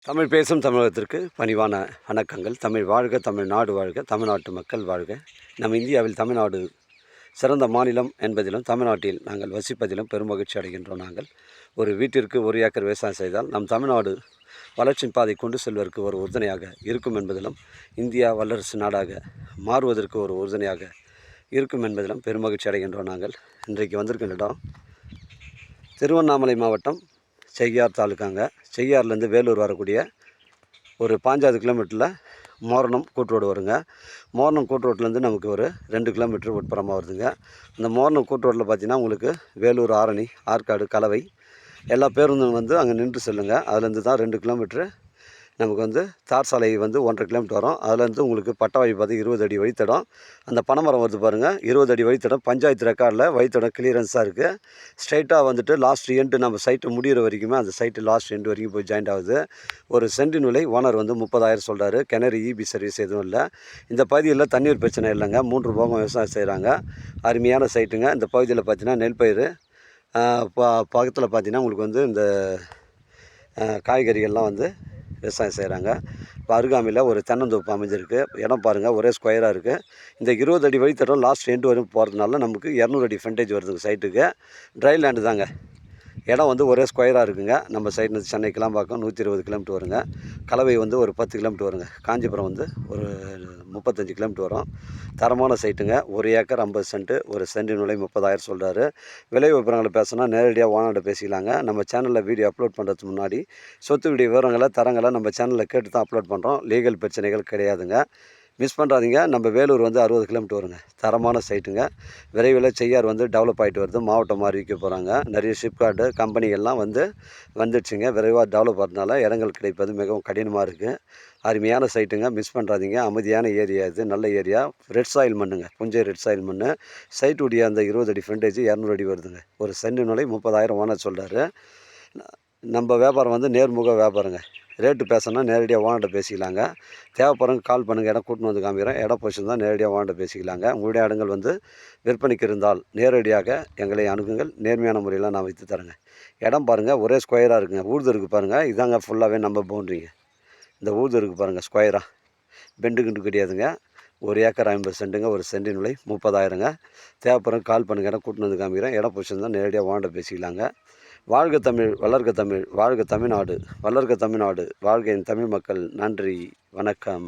தமிழ் பேசும் தமிழகத்திற்கு பணிவான வணக்கங்கள். தமிழ் வாழ்க, தமிழ்நாடு வாழ்க, தமிழ்நாட்டு மக்கள் வாழ்க. நம் இந்தியாவில் தமிழ்நாடு சிறந்த மாநிலம் என்பதிலும் தமிழ்நாட்டில் நாங்கள் வசிப்பதிலும் பெருமகிழ்ச்சி அடைகின்றோம். நாங்கள் ஒரு வீட்டிற்கு 1 ஏக்கர் விவசாயம் செய்தால் நம் தமிழ்நாடு வளர்ச்சியின் பாதை கொண்டு செல்வதற்கு ஒரு உறுதுணையாக இருக்கும் என்பதிலும், இந்தியா வல்லரசு நாடாக மாறுவதற்கு ஒரு உறுதுணையாக இருக்கும் என்பதிலும் பெருமகிழ்ச்சி அடைகின்றோம். நாங்கள் இன்றைக்கு வந்திருக்கின்ற இடம் திருவண்ணாமலை மாவட்டம் செய்யார் தாலுக்காங்க. செய்யார்லேருந்து வேலூர் வரக்கூடிய ஒரு 15 கிலோமீட்டரில் மோரணம் கூட்டுரோடு வருங்க. மோரணம் கூட்டுரோட்லேருந்து நமக்கு ஒரு 2 கிலோமீட்டர் உட்புறமாக வருதுங்க. அந்த மோரணம் கூட்டுரோட்டில் பார்த்தீங்கன்னா உங்களுக்கு வேலூர், ஆரணி, ஆற்காடு, கலவை எல்லா பேருந்தும் வந்து அங்கே நின்று செல்லுங்க. அதுலேருந்து தான் 2 கிலோமீட்ரு நமக்கு வந்து தார் சாலை வந்து 1.5 கிலோமீட்டர் வரும். அதுலேருந்து உங்களுக்கு பட்டவாய் பார்த்து 20 அடி வழித்தடம். அந்த பனைமரம் வருது பாருங்கள், 20 அடி வழித்தடம். பஞ்சாயத்து ரெக்கார்டில் வழித்தடம் கிளியரன்ஸாக இருக்குது. ஸ்ட்ரைட்டாக வந்துட்டு லாஸ்ட் எண்டு நம்ம சைட்டு முடிகிற வரைக்குமே அந்த சைட்டு லாஸ்ட் எண்டு வரைக்கும் போய் ஜாயிண்ட் ஆகுது. ஒரு சென்டின் விலை ஓனர் வந்து 30,000 சொல்கிறாரு. கிணறு இபி சர்வீஸ் எதுவும் இல்லை. இந்த பகுதியில் தண்ணீர் பிரச்சனை இல்லைங்க. 3 போகம் விவசாயம் செய்கிறாங்க. அருமையான சைட்டுங்க. இந்த பகுதியில் பார்த்தீங்கன்னா நெல் பயிர், பக்கத்தில் பார்த்தீங்கன்னா உங்களுக்கு வந்து இந்த காய்கறிகள்லாம் வந்து விவசாயம் செய்கிறாங்க. இப்போ அருகாமையில் ஒரு தென்னந்தோப்பு அமைஞ்சிருக்கு. இடம் பாருங்கள், ஒரே ஸ்கொயராக இருக்குது. இந்த 20 அடி வழித்தடம் லாஸ்ட் எண்டு வரைக்கும் போகிறதுனால நமக்கு 200 அடி ஃப்ரண்டேஜ் வருதுங்க சைட்டுக்கு. ட்ரை லேண்டு தாங்க. இடம் வந்து ஒரே ஸ்கொயராக இருக்குங்க. நம்ம சைடு சென்னை கிளாம்பாக்கம் 120 கிலோமீட்டர் வருங்க. கலவை வந்து ஒரு 10 கிலோமீட்டர் வருங்க. காஞ்சிபுரம் வந்து ஒரு 35 கிலோமீட்டர் வரும். தரமான சைட்டுங்க. 1 ஏக்கர் 50 சென்ட்டு. ஒரு சென்டின் விலை 30,000 சொல்கிறாரு. விலை விவரங்களை பேசினா நேரடியாக ஓனர்கிட்ட பேசிக்கலாங்க. நம்ம சேனலில் வீடியோ அப்லோட் பண்ணுறதுக்கு முன்னாடி சொத்து வீடியோ விவரங்களை தரங்களை நம்ம சேனலில் கேட்டு தான் அப்லோட் பண்ணுறோம். லீகல் பிரச்சனைகள் கிடையாதுங்க. மிஸ் பண்ணுறாதீங்க. நம்ம வேலூர் வந்து 60 கிலோமீட்டர் வருங்க. தரமான சைட்டுங்க. விரைவில் செய்யார் வந்து டெவலப் ஆகிட்டு வருது. மாவட்டம் அறிவிக்க போகிறாங்க. நிறைய ஷிப்கார்டு கம்பெனிகள்லாம் வந்துடுச்சுங்க. விரைவாக டெவலப் ஆகிறதுனால இடங்கள் கிடைப்பது மிகவும் கடினமாக இருக்குது. அருமையான சைட்டுங்க. மிஸ் பண்ணுறாதீங்க. அமைதியான ஏரியா இது. நல்ல ஏரியா. ரெட் சாயில் மண்ணுங்க. புஞ்சை ரெட் சாயில் மண். சைட்டுடைய அந்த 20 அடி ஃப்ரண்டேஜ் 200 அடி வருதுங்க. ஒரு சென்டின் விலை 30,000 ஓனர் சொல்கிறாரு. நம்ம வியாபாரம் வந்து நேர்முக வியாபாரங்க. ரேட்டு பேசணும்னா நேரடியாக ஓனர்கிட்ட பேசிக்கலாங்க. தேவைப்படுறவங்க கால் பண்ணுங்கள். இடம் கூட்டின்னு வந்து காமிக்கிறேன். இடம் பொசிஷன் தான் நேரடியாக ஓனர்கிட்ட பேசிக்கலாங்க. உங்களுடைய இடங்கள் வந்து விற்பனைக்கு இருந்தால் நேரடியாக எங்களை அணுகுங்கள். நேர்மையான முறையில் நான் விற்று தரேங்க. இடம் பாருங்கள், ஒரே ஸ்கொயராக இருக்குங்க. ஊர்து இருக்குது பாருங்கள். இதாங்க ஃபுல்லாகவே நம்ம பவுண்ட்ரிங்க. இந்த ஊர்து இருக்குது பாருங்கள், ஸ்கொயராக. பெண்டு கிண்டு கிடையாதுங்க. 1 ஏக்கர் 50 சென்ட்டுங்க. ஒரு சென்டின் விலை 30,000ங்க. தேவைப்படுறவங்க கால் பண்ணுங்கள். இடம் கூட்டின்னு வந்து காமிக்கிறேன். இடம் பொசிஷன் தான் நேரடியாக ஓனர்கிட்ட பேசிக்கலாங்க. வாழ்க தமிழ், வளர்க தமிழ், வாழ்க தமிழ்நாடு, வளர்க தமிழ்நாடு, வாழ்க என் தமிழ் மக்கள். நன்றி, வணக்கம்.